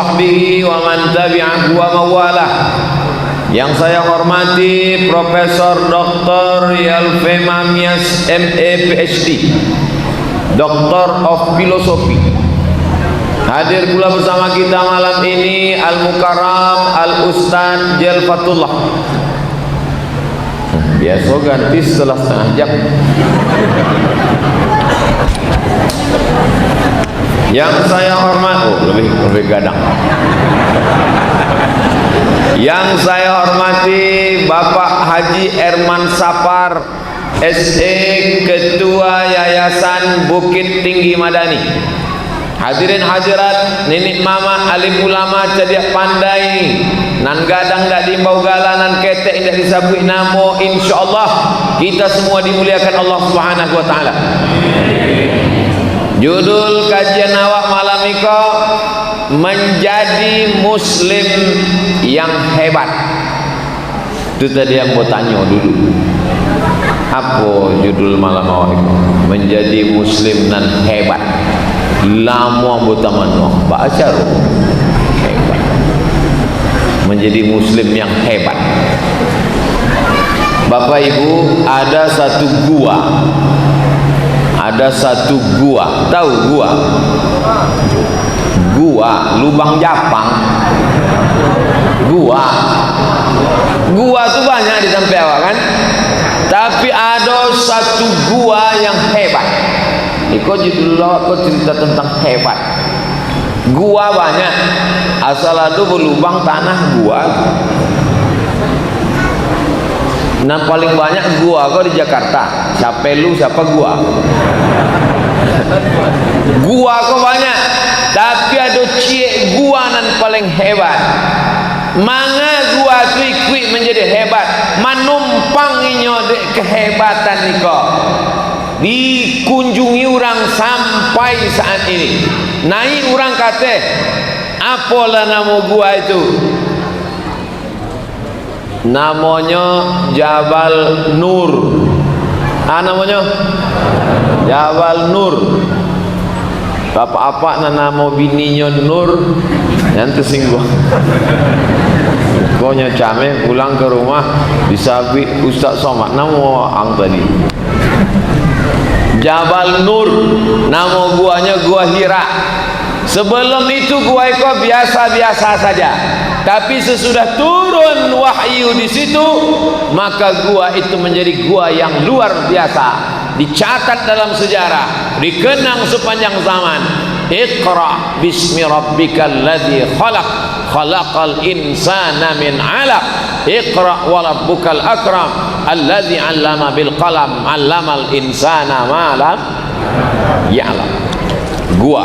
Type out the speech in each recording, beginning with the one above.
sahbihi wa man tabi'ahu wa mawalah. Yang saya hormati Profesor Dr. Yalfema Mias MA PhD, Doctor of Philosophy. Hadir pula bersama kita malam ini Al-Mukarram Al-Ustaz Jalfatullah. Biasa ganti setelah setengah jam. Yang saya hormati, lebih gadang. Yang saya hormati Bapak Haji Erman Sapar, SE, Ketua Yayasan Bukit Tinggi Madani. Hadirin hadirat, nenek mama, alim ulama, cediak pandai, nan gadang dak diimbau galanan ketek dak disabui namo, insyaallah kita semua dimuliakan Allah Subhanahu wa taala. Judul kajian awak malam iko menjadi muslim yang hebat. Itu tadi yang mau tanya dulu. Apa judul malam awak iko? Menjadi muslim nan hebat. Lama butaman baca hebat. Menjadi muslim yang hebat. Bapak Ibu, ada satu gua. Ada satu gua. Tahu gua? Gua, lubang Japang. Gua tuh banyak di tempat awak kan? Tapi ada satu gua yang hebat. Iko judul kau cerita tentang hebat. Gua banyak, asal ada berlubang tanah gua. Nah paling banyak gua kau di Jakarta. Siapa lu, siapa gua? Gua kau banyak, tapi ada cie gua nan paling hebat. Manga gua tu ikut menjadi hebat, manumpanginya kehebatan niko. Dikunjungi orang sampai saat ini. Naik orang kata, apalah nama gua itu? Namanya Jabal Nur. Namanya Jabal Nur. Bapak-bapak nama bininya Nur, nanti singgung. Konya came pulang ke rumah disabit Ustaz Somad nama ang tadi. Jabal Nur, nama guanya gua Hira. Sebelum itu gua itu biasa-biasa saja. Tapi sesudah turun wahyu di situ, maka gua itu menjadi gua yang luar biasa. Dicatat dalam sejarah, dikenang sepanjang zaman. Iqra bismi rabbikal ladzi khalaq, khalaqal insana min 'alaq. Iqra wa rabbukal akram alladzi 'allama bil qalam 'allamal insana ma lam ya'lam. Gua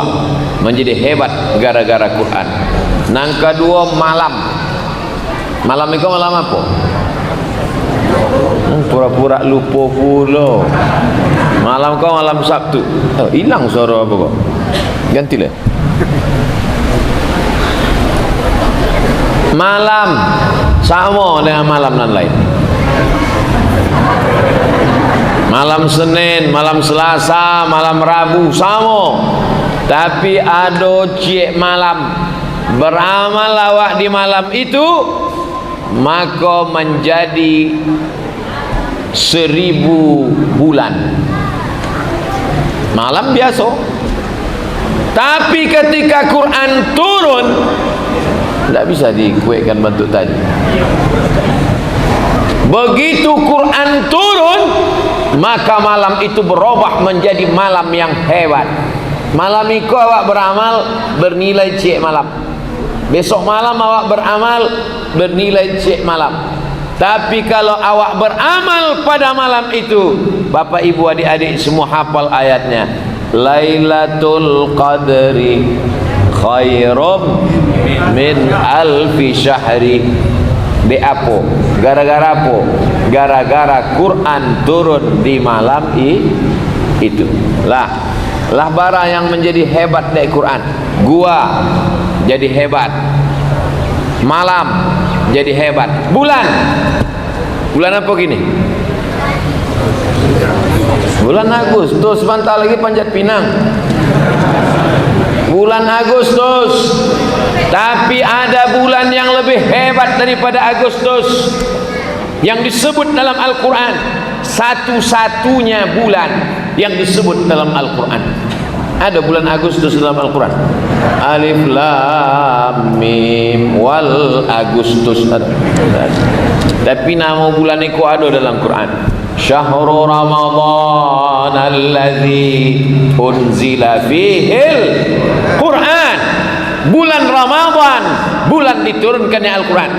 menjadi hebat gara-gara Quran. Nang kedua malam. Malam itu malam apa? Pura-pura lupa pula. Malam kau malam Sabtu. Hilang suara apa kau? Gantilah. Malam sama dengan malam nan lain. Malam Senin, malam Selasa, malam Rabu sama. Tapi ada cie malam. Beramal awak di malam itu, maka menjadi 1000 bulan. Malam biasa. Tapi ketika Quran turun, tidak bisa dikuatkan bentuk tadi. Begitu Quran turun, maka malam itu berubah menjadi malam yang hebat. Malam itu awak beramal bernilai cek malam. Besok malam awak beramal bernilai cek malam. Tapi kalau awak beramal pada malam itu, Bapak Ibu adik-adik semua hafal ayatnya. Lailatul Qadri khairum min alfi syahri. Di apa? Gara-gara apa? Gara-gara Quran turun di malam itu. Lah bara yang menjadi hebat dari Quran. Gua jadi hebat. Malam jadi hebat. Bulan apa gini? Bulan Agustus, sebentar lagi Panjat Pinang. bulan Agustus. Tapi ada bulan yang lebih hebat daripada Agustus yang disebut dalam Al-Quran, satu-satunya bulan yang disebut dalam Al-Quran. Ada bulan Agustus dalam Al-Quran. Alif Lam Mim wal Agustus ada. Tapi nama bulan itu ada dalam Quran. Syahrul Ramadan alladzi unzila fihil Quran. Bulan Ramadan, bulan diturunkannya Al-Quran.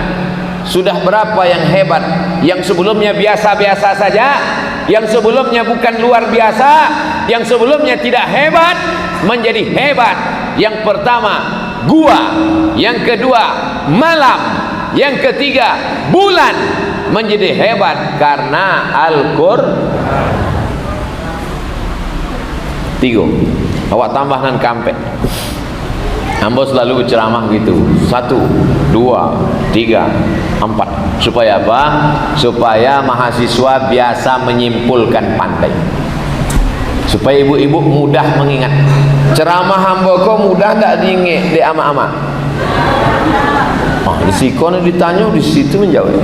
Sudah berapa yang hebat? Yang sebelumnya biasa-biasa saja, yang sebelumnya bukan luar biasa, yang sebelumnya tidak hebat menjadi hebat. Yang pertama gua, yang kedua malam, yang ketiga bulan menjadi hebat karena Al-Qur'an. Tiga. Awak tambahkan kampek. Ambo selalu berceramah gitu. 1, 2, 3, 4. Supaya apa? Supaya mahasiswa biasa menyimpulkan pandai. Supaya ibu-ibu mudah mengingat. Ceramah ambo kok mudah tak diingat di ama-ama. Di sikon ditanya di situ menjawab.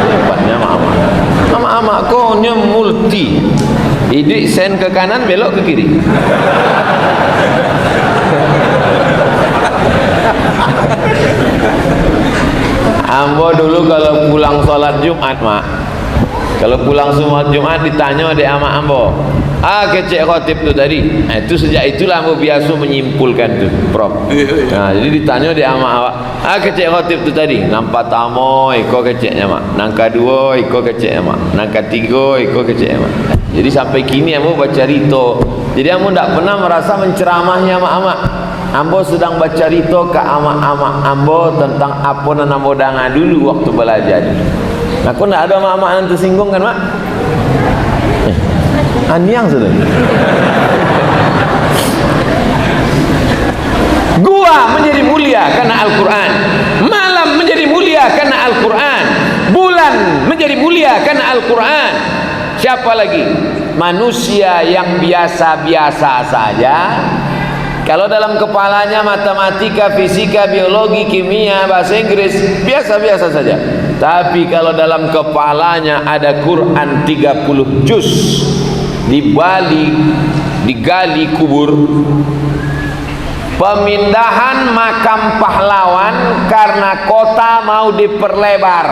Hebatnya ama-ama. Ama-ama kok nya multi. Idik sen ke kanan belok ke kiri. Ambo dulu kalau pulang sholat Jumat mak, kalau pulang sholat Jumat ditanya ada ama ambo, kecek khotib tu tadi. Itu sejak itulah ambo biasa menyimpulkan tu, Prof. Nah, jadi ditanya ada ama awak, kecek khotib tu tadi. Nampak tamo, iko keceknya mak. Nangka 2, iko keceknya mak. Nangka 3, iko keceknya mak. Jadi sampai kini ambo baca rito. Jadi ambo tak pernah merasa menceramahnya ama-ama. Ambo sedang baca rito ke ama-ama ambo tentang apa yang ambo dengar dulu waktu belajar. Aku tidak ada ama-ama yang tersinggung kan mak? Aniang sudah. Gua menjadi mulia karena Al-Quran. Malam menjadi mulia karena Al-Quran. Bulan menjadi mulia karena Al-Quran. Siapa lagi? Manusia yang biasa-biasa saja. Kalau dalam kepalanya matematika, fisika, biologi, kimia, bahasa Inggris, biasa-biasa saja. Tapi kalau dalam kepalanya ada Quran 30 juz, digali kubur. Pemindahan makam pahlawan karena kota mau diperlebar.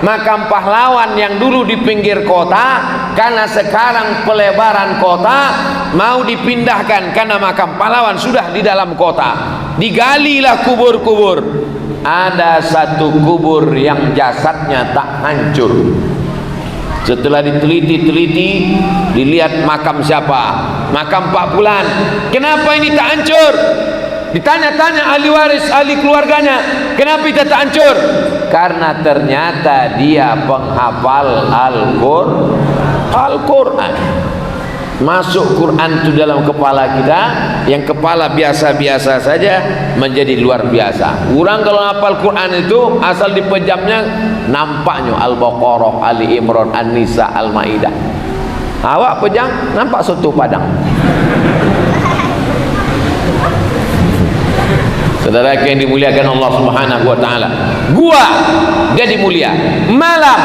Makam pahlawan yang dulu di pinggir kota, karena sekarang pelebaran kota mau dipindahkan karena makam pahlawan sudah di dalam kota. Digalilah kubur-kubur. Ada satu kubur yang jasadnya tak hancur. Setelah diteliti, dilihat makam siapa? Makam Pak Fulan. Kenapa ini tak hancur? Ditanya-tanya ahli waris, ahli keluarganya, kenapa itu tak hancur? Karena ternyata dia penghafal Al-Quran. Masuk Quran itu dalam kepala kita, yang kepala biasa-biasa saja menjadi luar biasa. Orang kalau hafal Quran itu asal dipejamnya nampaknya Al-Baqarah, Ali Imran, An-Nisa, Al-Maidah. Awak pejam nampak soto Padang. Saudara yang dimuliakan Allah Subhanahu wa taala. Gua jadi mulia, malam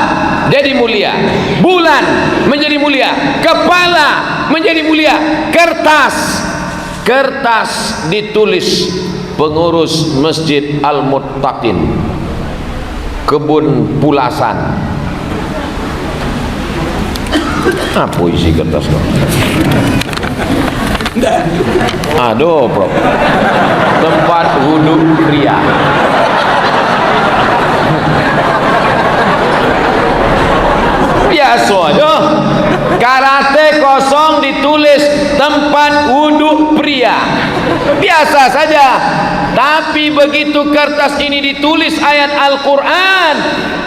jadi mulia, bulan menjadi mulia, kepala menjadi mulia, kertas ditulis pengurus Masjid Al-Muttaqin, Kebun Pulasan. Apa isi kertas kau? Aduh, Prof. Tempat wudhu pria. Biasa aja. Karate kosong ditulis tempat wudhu pria. Biasa saja. Tapi begitu kertas ini ditulis ayat Al-Quran,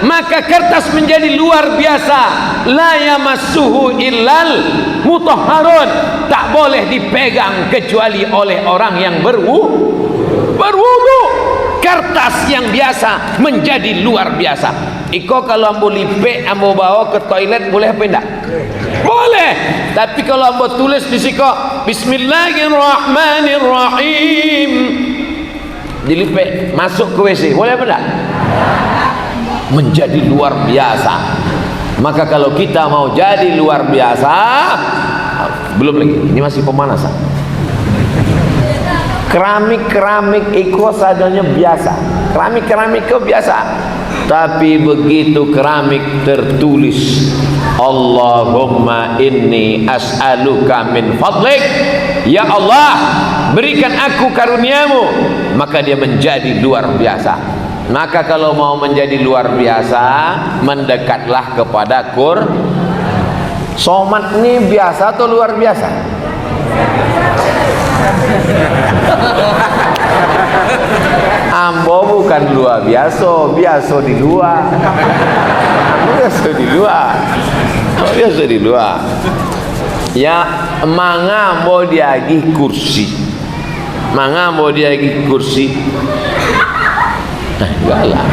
maka kertas menjadi luar biasa. La yamassuhu illal mutahharun. Tak boleh dipegang kecuali oleh orang yang berwudu. Kertas yang biasa menjadi luar biasa. Iko kalau ambo lipe, ambo bawa ke toilet boleh apa enggak? Boleh. Tapi kalau ambo tulis di siko Bismillahirrahmanirrahim. Dilipet masuk ke WC, boleh apa tak? Menjadi luar biasa. Maka kalau kita mau jadi luar biasa, belum lagi, ini masih pemanasan. Keramik itu sadanya biasa, keramik itu biasa. Tapi begitu keramik tertulis Allahumma inni as'aluka min fadlik, ya Allah berikan aku karuniamu, maka dia menjadi luar biasa. Maka kalau mau menjadi luar biasa, mendekatlah kepada Somat ini biasa atau luar biasa? Ambo bukan luar biasa, biasa di luar. Biasa di luar. Ya, manga mau diagi kursi. Enggak lah.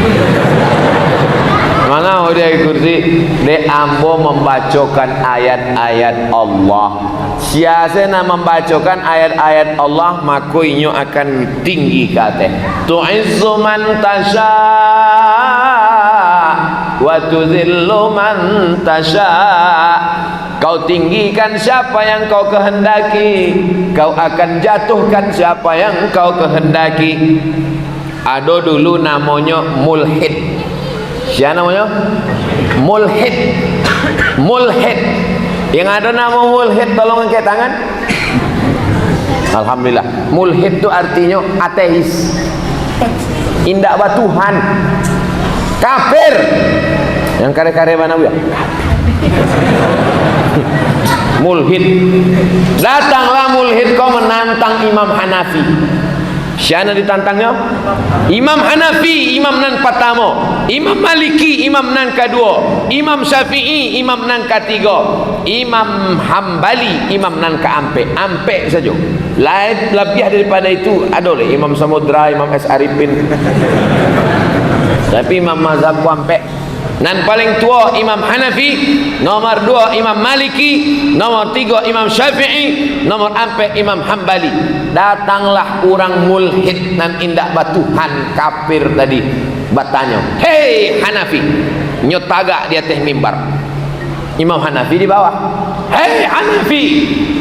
Mana mau dia kursi? De ambo membacakan ayat-ayat Allah. Siasana membacakan ayat-ayat Allah, maka inyo akan tinggi kate. Tu'izzu man tasha wa tuzillu man tasha. Kau tinggikan siapa yang kau kehendaki, kau akan jatuhkan siapa yang kau kehendaki. Ada dulu namanya mulhid. Siapa namanya? Mulhid. Yang ada nama mulhid, tolong angkat tangan. Alhamdulillah. Mulhid itu artinya ateis, indak Tuhan, kafir. Yang kare-kare mana ya? Mulhid. Datanglah mulhid kau menantang Imam Hanafi. Siapa ditantangnya? Imam Hanafi, imam nan pertama. Imam Maliki, imam nan kedua. Imam Syafi'i, imam nan ketiga. Imam Hambali, imam nan keempat. Empat saja. Lain lebih daripada itu ada oleh Imam Samudra, Imam S. Arifin. Tapi imam mazhab empat. Nan paling tua Imam Hanafi, nomor 2 Imam Maliki, nomor 3 Imam Syafi'i, nomor 4 Imam Hambali. Datanglah orang mulhid nan indak batuhan kafir tadi, bertanya, hei Hanafi, nyotaga di atas mimbar. Imam Hanafi di bawah. Hei Hanafi,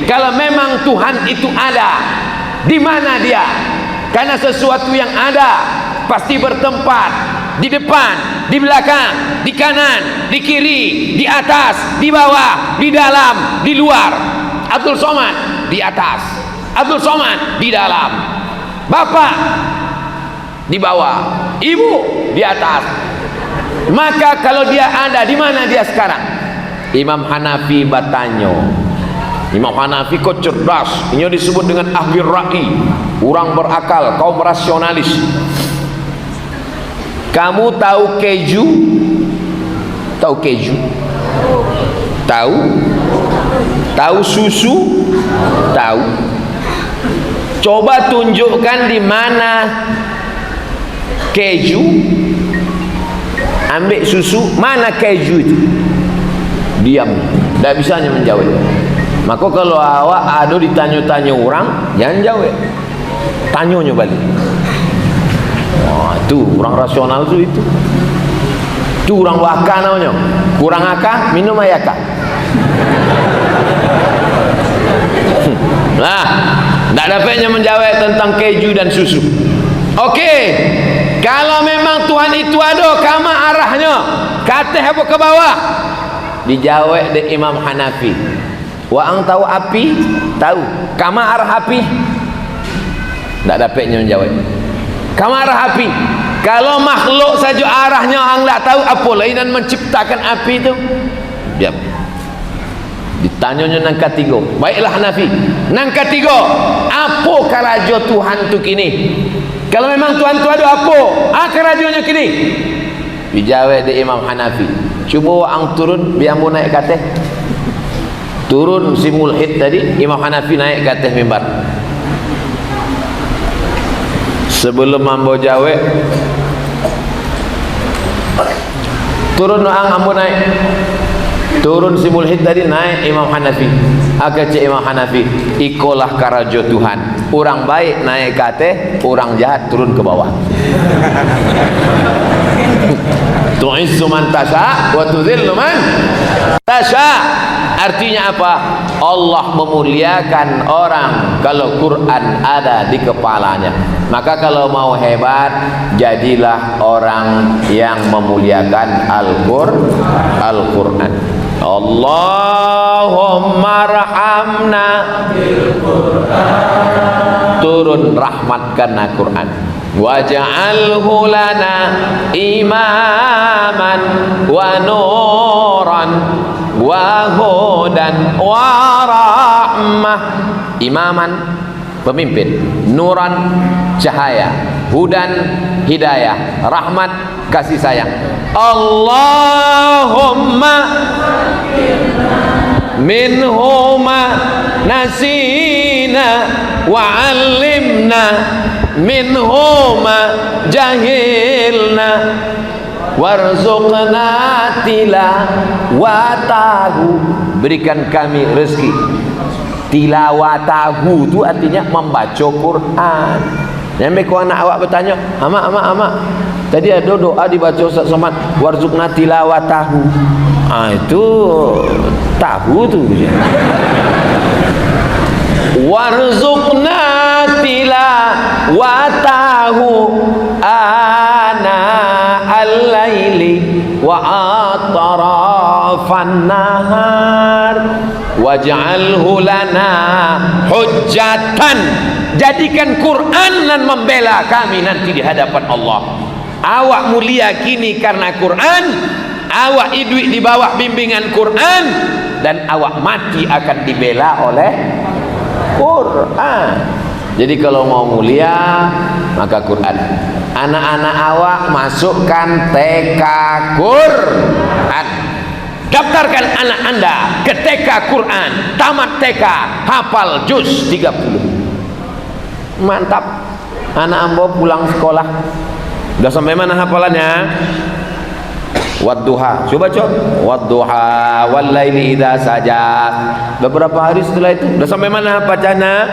kalau memang Tuhan itu ada, di mana dia? Karena sesuatu yang ada pasti bertempat di depan, di belakang, di kanan, di kiri, di atas, di bawah, di dalam, di luar. Abdul Somad di atas, Abdul Somad di dalam, bapak di bawah, ibu di atas. Maka kalau dia ada, di mana dia sekarang? Imam Hanafi bertanya. Imam Hanafi kok cerdas, ini disebut dengan ahli ra'i, orang berakal, kaum rasionalis. Kamu tahu keju? Tahu keju? Tahu? Tahu susu? Tahu. Coba tunjukkan di mana keju, ambil susu, mana keju itu? Diam, tidak bisanya menjawab. Maka kalau awak ada ditanya-tanya orang, jangan jawab, tanyanya balik. Wah, itu orang rasional itu orang waka namanya, kurang akal minum ayaka. Nah, tidak dapatnya menjawab tentang keju dan susu. Oke, kalau memang Tuhan itu ada, kama arahnya ke atas apa ke bawah? Dijawab oleh Imam Hanafi. Wa ang tahu api? Tahu. Kama arah api? Tidak dapatnya menjawab. Kama arah api? Kalau makhluk saja arahnya ang tak tahu, apa lainan menciptakan api itu? Diam. Ditanyanya nang ketiga. Baiklah Hanafi. Nang ketiga, apa karajo Tuhan tu kini? Kalau memang Tuhan tu ada apa? Karajonya kini? Dijawab di Imam Hanafi. Cuba ang turun biar mu naik ke atas. Turun si mulhid tadi, Imam Hanafi naik ke atas mimbar. Sebelum ambo jawab, turun ang ambo naik. turun si mulhid tadi, naik Imam Hanafi. Agak cek Imam Hanafi, ikolah karajo Tuhan. Orang baik naik ke atas, orang jahat turun ke bawah. Tu'izzu man tasha wa tudhillu man tasha. Artinya apa? Allah memuliakan orang kalau Quran ada di kepalanya. Maka kalau mau hebat, jadilah orang yang memuliakan Al-Quran. Allahumma rahamna bil Quran. Turun rahmatkan Al-Quran. Waj'alhu lana imaman wa nuran wa hudan wa rahmah. Imaman, pemimpin, nuran, cahaya, hudan, hidayah, rahmat, kasih sayang. Allahumma minhuma nasina wa 'allimna minhuma jahilna warzuqna tilawatahu. Berikan kami rezeki. Tilawatahu itu artinya membaca Quran. Yang mereka anak awak bertanya, ama tadi ada doa dibaca Ustaz Somad, warzuqna tilawatahu. Itu tahu tu. Warzuqna tilawatahu ana al-laili wa atrafan nahar waj'alhu lana hujjatan. Jadikan Quran dan membela kami nanti di hadapan Allah. Awak mulia kini karena Quran, awak hidup di bawah bimbingan Quran, dan awak mati akan dibela oleh Quran. Jadi kalau mau mulia, maka Quran. Anak-anak awak masukkan TK Quran. Daftarkan anak anda ke TK Quran. Tamat TK, hafal juz 30. Mantap. Anak ambo pulang sekolah, udah sampai mana hafalannya? Wadduha. Coba wadduha wal laili idza saja. Beberapa hari setelah itu udah sampai mana bacanya?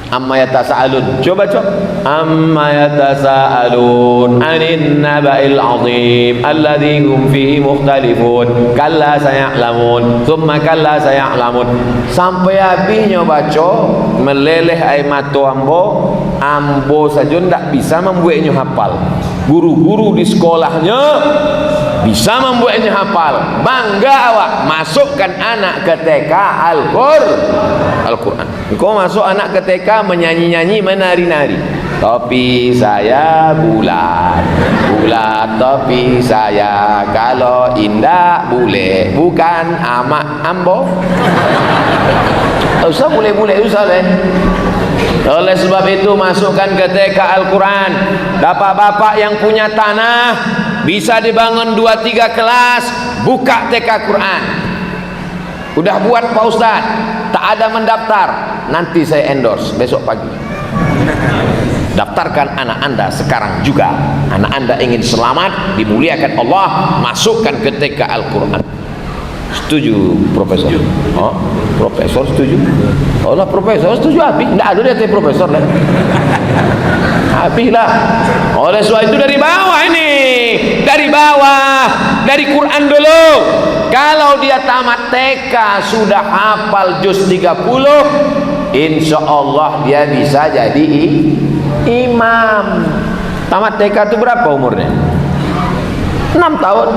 Amma yatasaalun. Coba amma yatasaalun anin naba'il azim alladzi hum fihi mukhtalifun kalla saya'lamun thumma kalla saya'lamun. Sampai habisnya baca meleleh air mata ambo saja ndak bisa membuatnya hafal. Guru-guru di sekolahnya bisa membuatnya hafal. Bangga awak masukkan anak ke TK Al-Quran. Kau masuk anak ke TK menyanyi-nyanyi, menari-nari. Topi saya bulat, topi saya kalau indah bule, bukan amak ambo. Usah bule-bule usah deh. Oleh sebab itu masukkan ke TK Al-Quran. Bapak-bapak yang punya tanah bisa dibangun 2-3 kelas, buka TK Quran. Udah buat Pak Ustaz, tak ada mendaftar, nanti saya endorse besok pagi. Daftarkan anak anda sekarang juga. Anak anda ingin selamat, dimuliakan Allah, masukkan ke TK Al-Quran. Setuju Profesor? Oh, Profesor setuju? Oh lah, Profesor setuju habis? Tidak ada dia Profesor lah. Habis lah. Oleh sebab itu dari bawah ini, dari bawah, dari Quran dulu. Kalau dia tamat TK sudah hafal juz 30, insya Allah dia bisa jadi imam. Tamat TK itu berapa umurnya? 6 tahun.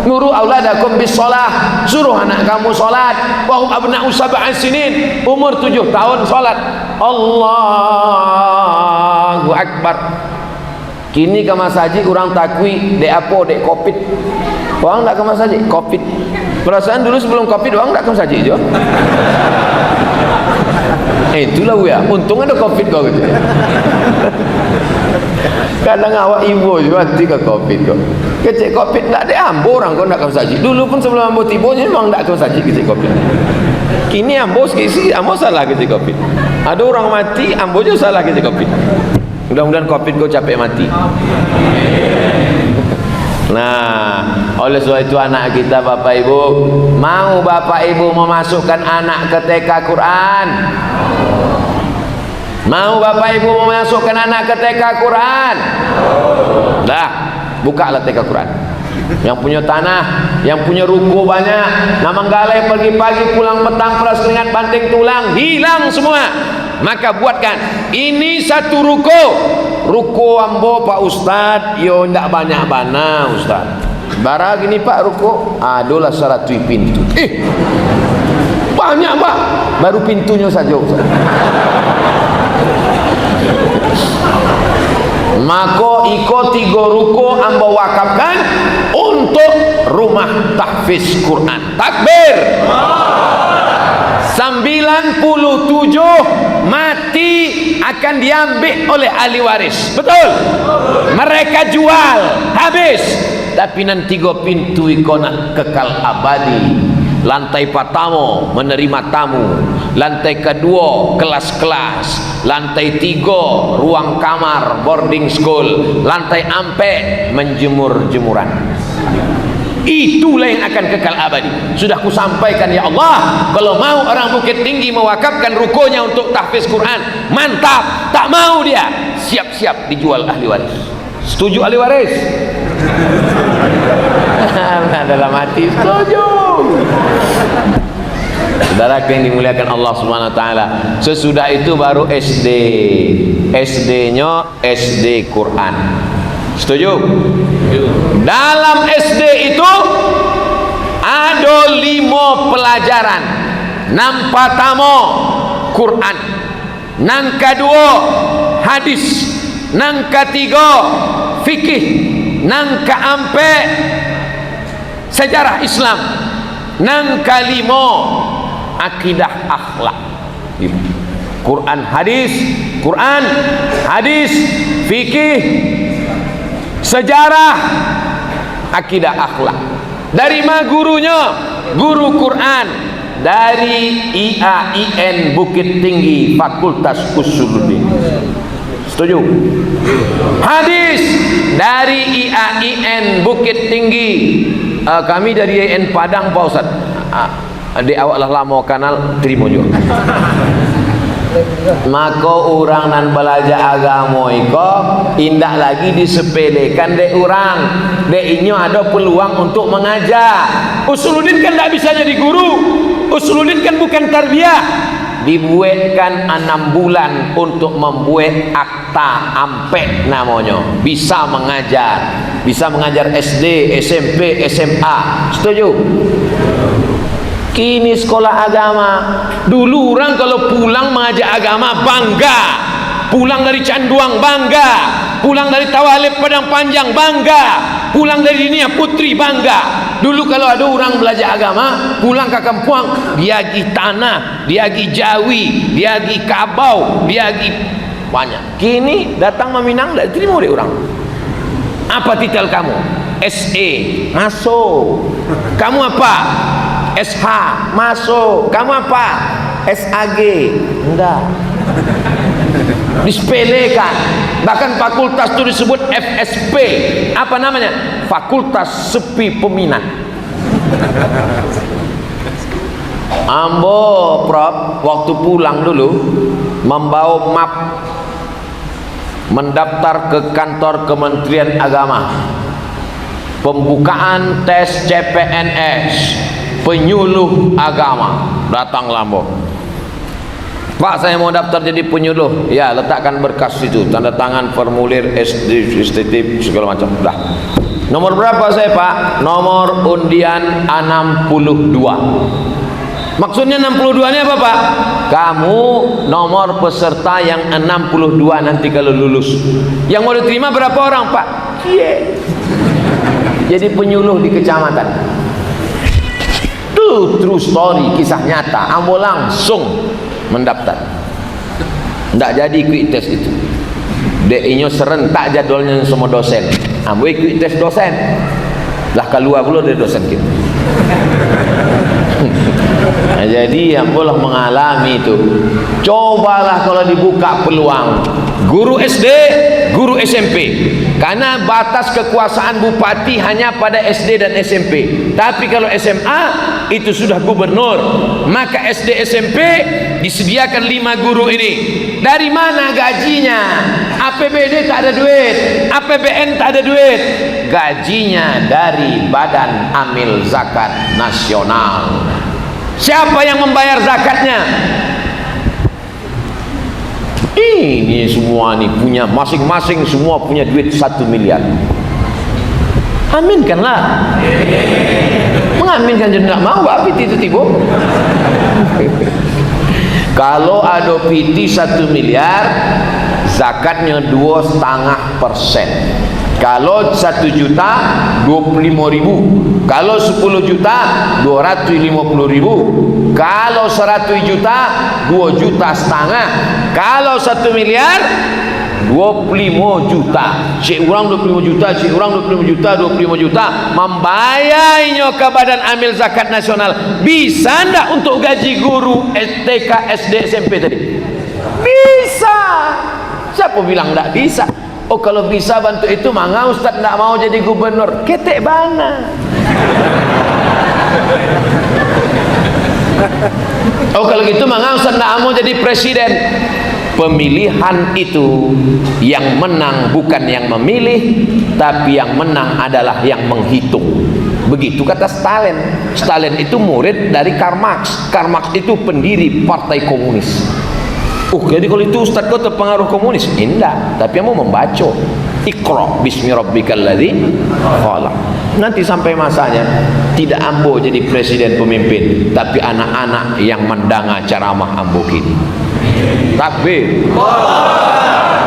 Nuru auladakum bis shalah, suruh anak kamu salat. Wa hum abna'u sab'an sinin, umur 7 tahun salat. Allahu akbar. Kini ke masjid orang takwi dek apa dek covid. Orang tak ke masjid covid. Perasaan dulu sebelum covid orang tak ke masjid je. Itulah ya, untung ada covid kau gitu. Kadang awak ibu juga nanti ke covid kau. Kecik covid tak ada ambo orang kau nak ke masjid. Dulu pun sebelum ambo tiba memang tak ke masjid kecik covid. Kini ambo sikit ambo salah kecik covid. Ada orang mati ambo juga salah kecik covid. Mudah-mudahan covid kau capek mati. Nah, oleh sebab itu anak kita Bapak Ibu, mau Bapak Ibu memasukkan anak ke TK Quran? Mau Bapak Ibu memasukkan anak ke TK Quran? Dah, bukalah TK Quran. Yang punya tanah, yang punya ruko banyak, na manggalai pagi-pagi pulang petang peras keringat banting tulang, hilang semua. Maka buatkan ini satu ruko ambo Pak Ustad, yo ndak banyak bana Ustad. Bara gini Pak ruko, adolah 100 pintu. Banyak Pak, baru pintunya saja Ustad. Maka iko 3 ruko ambo wakafkan untuk rumah tahfiz Quran. Takbir. 97 mati akan diambil oleh ahli waris. Betul? Mereka jual habis, tapi nanti 3 pintu ikona kekal abadi. Lantai pertama menerima tamu, lantai kedua kelas-kelas, lantai 3 ruang kamar boarding school, lantai 4 menjemur-jemuran. Itulah yang akan kekal abadi. Sudah kusampaikan ya Allah, kalau mau orang Bukit Tinggi mewakafkan rukonya untuk tahfiz Quran, mantap. Tak mau dia, siap-siap dijual ahli waris. Setuju ahli waris? Dalam hati setuju. Saudara yang dimuliakan Allah Subhanahu wa taala, sesudah itu baru SD. SD-nya SD Quran. Setuju? Dalam SD itu ada 5 pelajaran. Nang pertama Quran, nang kedua hadis, nang ketiga fikih, nang keempat sejarah Islam, nang kelima akidah akhlak. Quran hadis, fikih, sejarah, akidah akhlak. Dari mana gurunya? Guru Quran dari IAIN Bukit Tinggi, Fakultas Usuluddin. Setuju? Hadis dari IAIN Bukit Tinggi. Kami dari IAIN Padang Pak Ustaz. Adik awak lah lama kanal, terima juga. Maka orang nan belajar agama iko indah lagi disepelekan dek orang. Dek ini ada peluang untuk mengajar. Usuluddin kan tak bisa jadi guru. Usuluddin kan bukan tarbiyah. Dibuatkan 6 bulan untuk membuat akta ampek namanya. Bisa mengajar. Bisa mengajar SD, SMP, SMA. Setuju? Kini sekolah agama. Dulu orang kalau pulang mengajar agama bangga, pulang dari Canduang bangga, pulang dari Tawalib Padang Panjang bangga, pulang dari Dinia Putri bangga. Dulu kalau ada orang belajar agama pulang ke kampung, dia pergi tanah, dia pergi Jawi, dia pergi Kabau, dia pergi banyak. Kini datang meminang tak terima oleh orang. Apa titel kamu? SE, masuk. Kamu apa? SH, masuk. Kamu apa? SAG, enggak. Disepelekan. Bahkan fakultas itu disebut FSP. Apa namanya? Fakultas Sepi Peminat. Ambo Prof waktu pulang dulu membawa map mendaftar ke kantor Kementerian Agama. Pembukaan tes CPNS penyuluh agama. Datang Lambo, Pak saya mau daftar jadi penyuluh. Ya, letakkan berkas itu, tanda tangan, formulir, STTIP segala macam. Dah. Nomor berapa saya Pak? Nomor undian 62. Maksudnya 62 ini apa Pak? Kamu nomor peserta yang 62 nanti kalau lulus. Yang mau diterima berapa orang Pak? Jadi penyuluh di kecamatan. True story, kisah nyata. Ambo langsung mendaftar. Tidak jadi quick test itu. DI-nya serentak jadwalnya semua dosen. Ambo quick test dosen. Lah keluar pula dari dosen kita. Nah, jadi ambo lah mengalami itu. Cobalah kalau dibuka peluang guru SD, guru SMP. Karena batas kekuasaan bupati hanya pada SD dan SMP. Tapi kalau SMA itu sudah gubernur. Maka SD SMP disediakan 5 guru ini. Dari mana gajinya? APBD tak ada duit, APBN tak ada duit. Gajinya dari Badan Amil Zakat Nasional. Siapa yang membayar zakatnya? Ini semua nih punya masing-masing, semua punya duit 1 miliar. Aminkanlah. Mengaminkan jadi tidak mau, tapi itu tiba. Kalau ada PT 1 miliar, zakatnya 2,5%. Kalau 1 juta 25.000, kalau 10 juta 250.000, kalau 100 juta 2,5 juta, kalau 1 miliar 25 juta. Si orang 25 juta, si orang 25 juta, 25 juta membayarnya ke Badan Amil Zakat Nasional. Bisa ndak untuk gaji guru TK, SD, SMP tadi? Bisa. Siapa bilang ndak bisa? Oh, kalau bisa bantu itu, mangga Ustaz ndak mau jadi gubernur. Ketek bana. Oh, kalau gitu mangga Ustaz ndak mau jadi presiden. Pemilihan itu yang menang bukan yang memilih, tapi yang menang adalah yang menghitung. Begitu kata Stalin. Stalin itu murid dari Karl Marx. Karl Marx itu pendiri Partai Komunis. Jadi kalau itu Ustaz kau terpengaruh komunis? Tidak, tapi kamu membaca. Iqra bismi rabbikal ladzi khalaq. Nanti sampai masanya tidak ambo jadi presiden pemimpin, tapi anak-anak yang mendanga ceramah ambo kini. Takbir.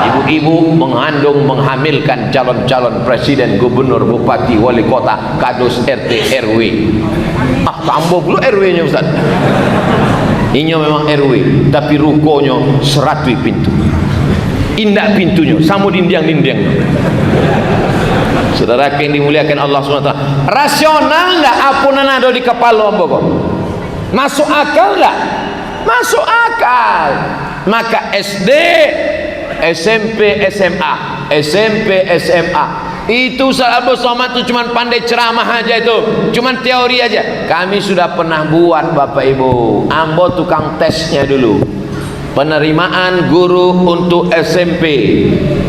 Ibu-ibu mengandung, menghamilkan calon-calon presiden, gubernur, bupati, wali kota, kadus, RT, RW. Tambah pula RW-nya Ustaz. Ini memang RW, tapi rukonya 100 pintu. Indah pintunya, sama dinding-dinding. Saudara yang dimuliakan Allah SWT, rasional enggak apunan ada di kepala ambo kok? Masuk akal enggak? Masuk akal. Maka SD, SMP, SMA, SMP, SMA itu Ustaz Abdul Somad itu cuma pandai ceramah aja, itu cuma teori aja. Kami sudah pernah buat Bapak Ibu, ambo tukang tesnya dulu. Penerimaan guru untuk SMP.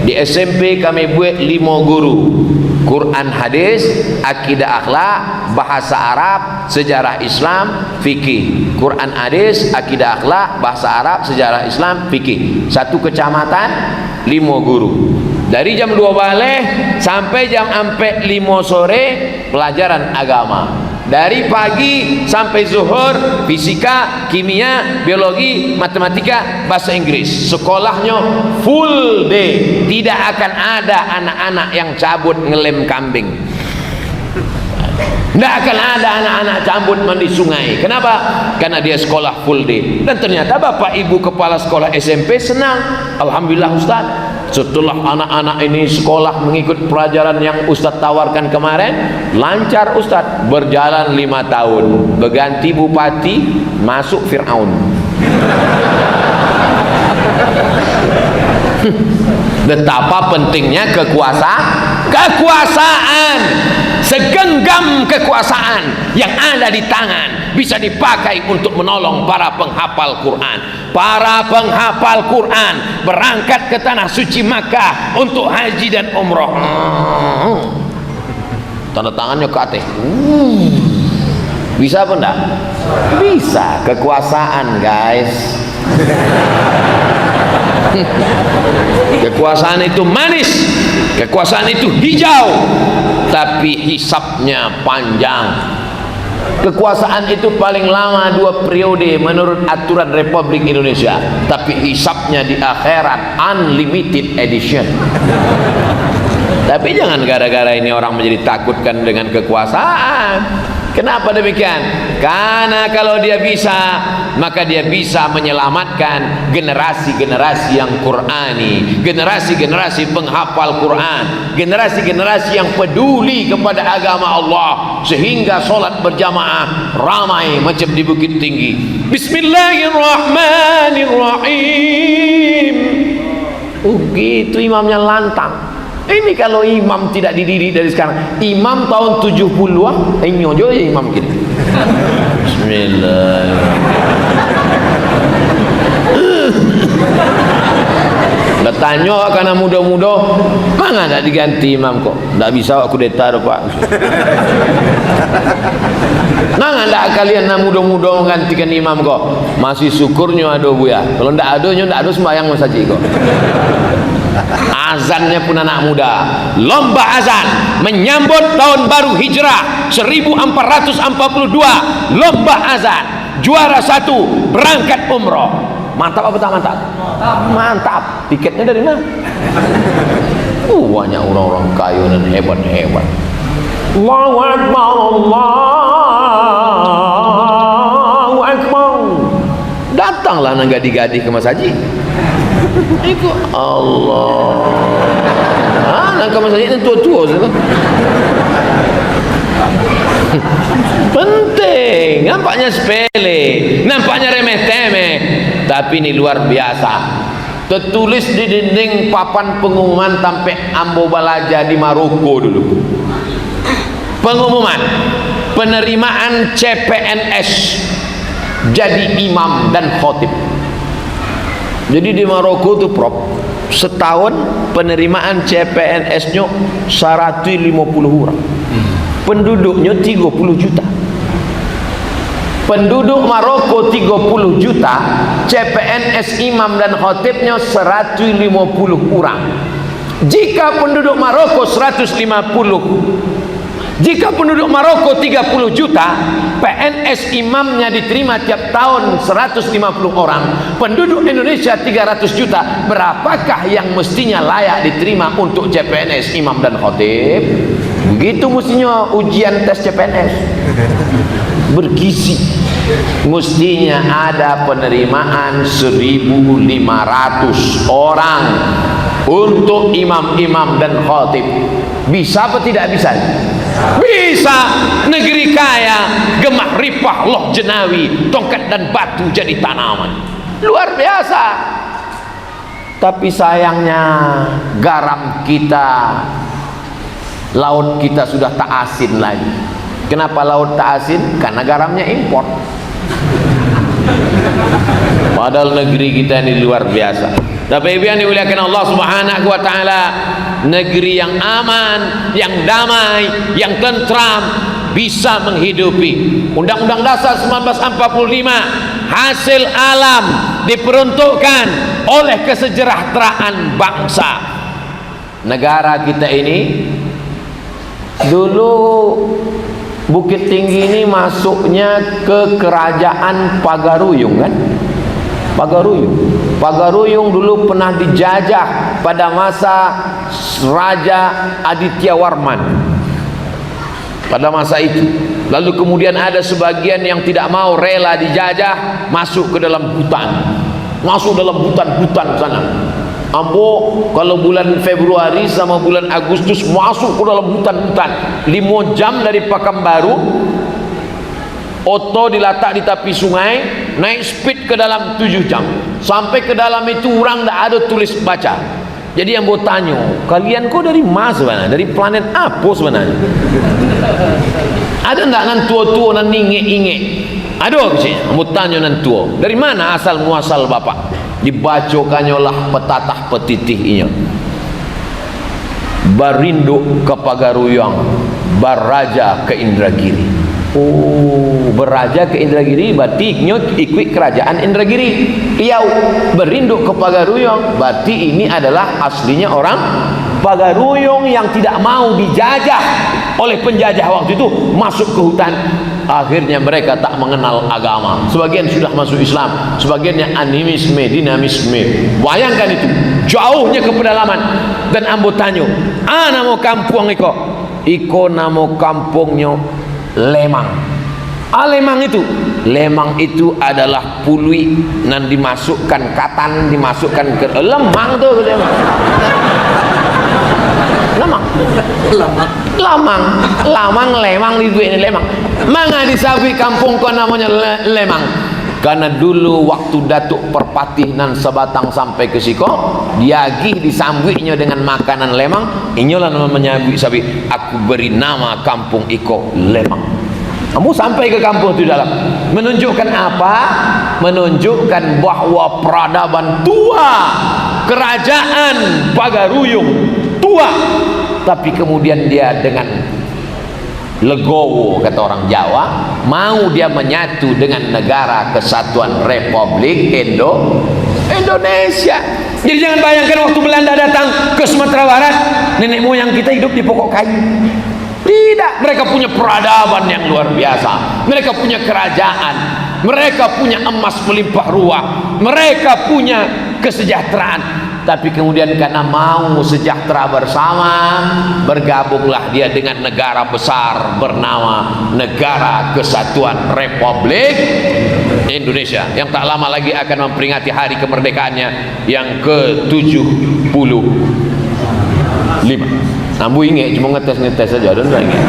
Di SMP kami buat 5 guru. Quran, hadis, akidah akhlak, bahasa Arab, sejarah Islam, fikih. Quran, hadis, akidah akhlak, bahasa Arab, sejarah Islam, fikih. Satu kecamatan 5 guru. Dari jam 2 balik sampai jam 5 sore pelajaran agama. Dari pagi sampai zuhur fisika, kimia, biologi, matematika, bahasa Inggris. Sekolahnya full day. Tidak akan ada anak-anak yang cabut ngelem kambing. Tidak akan ada anak-anak cabut mandi sungai. Kenapa? Karena dia sekolah full day. Dan ternyata Bapak Ibu kepala sekolah SMP senang. Alhamdulillah Ustaz, setelah anak-anak ini sekolah mengikut pelajaran yang Ustaz tawarkan kemarin, lancar Ustaz. Berjalan 5 tahun, berganti bupati, masuk Fir'aun. Betapa pentingnya kekuasaan. Segenggam kekuasaan yang ada di tangan bisa dipakai untuk menolong para penghafal Quran. Para penghafal Quran berangkat ke tanah suci Makkah untuk haji dan umroh. Tanda tangannya ke atas. Bisa apa enggak? Bisa. Kekuasaan guys. Kekuasaan itu manis, kekuasaan itu hijau, tapi hisapnya panjang. Kekuasaan itu paling lama 2 periode menurut aturan Republik Indonesia, tapi hisapnya di akhirat unlimited edition. Tapi jangan gara-gara ini orang menjadi takutkan dengan kekuasaan. Kenapa demikian? Karena kalau dia bisa, maka dia bisa menyelamatkan generasi-generasi yang Qur'ani, generasi-generasi penghafal Quran, generasi-generasi yang peduli kepada agama Allah, sehingga solat berjamaah ramai macam di Bukit Tinggi. Bismillahirrahmanirrahim. Oh gitu, imamnya lantang. Ini kalau imam tidak dididik dari sekarang, imam tahun 70-an, ini aja imam gini. Bismillah. Bertanya karena muda-muda, mana tak diganti imam kok? Tak bisa aku kudeta dah pak. Mana tak kalian nak muda-muda menggantikan imam kok? Masih syukurnya ada buya. Kalau tak ada, nyo tak ada sembahyang saja kok. Azannya pun anak muda. Lomba azan menyambut tahun baru Hijrah 1442. Lomba azan. Juara 1 berangkat umroh. Mantap apa tak mantap? Mantap. Tiketnya dari mana? Banyak orang-orang kaya dan hebat-hebat. Allahu Akbar, Allahu Akbar. Datanglah nang gadis-gadis ke Mas Haji. Ikut Allah. Nang ke Mas Haji tua-tua saja. Penting. Nampaknya sepele, nampaknya remeh-temeh, tapi ini luar biasa. Tertulis di dinding papan pengumuman sampai Ambo Balaja di Maroko dulu. Pengumuman penerimaan CPNS jadi imam dan khotib. Jadi di Maroko tuh Prof, setahun penerimaan CPNS-nya 150 orang. Penduduknya 30 juta. Penduduk Maroko 30 juta, CPNS imam dan khotibnya 150 orang. Jika penduduk Maroko 30 juta, PNS imamnya diterima tiap tahun 150 orang. Penduduk Indonesia 300 juta. Berapakah yang mestinya layak diterima untuk CPNS imam dan khotib? Begitu mestinya ujian tes CPNS. Bergizi. Mestinya ada penerimaan 1.500 orang untuk imam-imam dan khotib. Bisa apa tidak bisa? Bisa. Negeri kaya, gemah ripah loh jenawi, tongkat dan batu jadi tanaman. Luar biasa. Tapi sayangnya garam kita, laut kita sudah tak asin lagi. Kenapa laut tak asin? Karena garamnya impor. Padahal negeri kita ini luar biasa. Tapi yang dimuliakan Allah Subhanahu wa taala, negeri yang aman, yang damai, yang tentram, bisa menghidupi. Undang-Undang Dasar 1945 hasil alam diperuntukkan oleh kesejahteraan bangsa. Negara kita ini dulu Bukit Tinggi ini masuknya ke kerajaan Pagaruyung kan? Pagaruyung dulu pernah dijajah pada masa Raja Aditya Warman. Pada masa itu, lalu kemudian ada sebagian yang tidak mau, rela dijajah, masuk ke dalam hutan, hutan sana. Ambo kalau bulan Februari sama bulan Agustus masuk ke dalam hutan-hutan 5 jam dari Pekanbaru, oto diletak di tepi sungai, naik speed ke dalam 7 jam. Sampai ke dalam itu orang tidak ada tulis baca. Jadi yang mau tanya, kalian kok dari Mars sebenarnya? Dari planet apa sebenarnya? Ada enggak nan tua-tua nan ingek-ingek? Ada sih, mau tanya nan tua. Dari mana asal muasal bapak? Dibacokannya lah petatah petitihnya. Barinduk ke Pagaruyung, baraja ke Indragiri. Oh, beraja ke Indragiri berarti ikut kerajaan Indragiri. Riau berinduk ke Pagaruyung berarti ini adalah aslinya orang Pagaruyung yang tidak mau dijajah oleh penjajah waktu itu, masuk ke hutan. Akhirnya mereka tak mengenal agama. Sebagian sudah masuk Islam, sebagiannya animisme, dinamisme. Bayangkan itu, jauhnya ke pedalaman. Dan ambo tanyo, namo kampung iko namo kampungnya Lemang. Lemang itu adalah pului nan dimasukkan katan, dimasukkan ke lemang tuh lemang di duit ini lemang. Manga disabi kampung kau namanya Lemang. Karena dulu waktu Datuk Perpatih nan Sebatang sampai ke Siko, diagih disambutnya dengan makanan lemang. Inilah nama menyambut sabi, aku beri nama kampung Iko Lemang. Kamu sampai ke kampung itu dalam, menunjukkan apa? Menunjukkan bahwa peradaban tua, kerajaan Pagaruyung tua, tapi kemudian dia dengan legowo, kata orang Jawa, mau dia menyatu dengan negara kesatuan Republik Indonesia. Jadi jangan bayangkan waktu Belanda datang ke Sumatera Barat, nenek moyang kita hidup di pokok kayu. Tidak, mereka punya peradaban yang luar biasa, mereka punya kerajaan, mereka punya emas melimpah ruah, mereka punya kesejahteraan. Tapi kemudian karena mau sejahtera bersama, bergabunglah dia dengan negara besar bernama Negara Kesatuan Republik Indonesia, yang tak lama lagi akan memperingati hari kemerdekaannya yang ke-75. Ambu ingat cuma ngetes saja, dan lagi.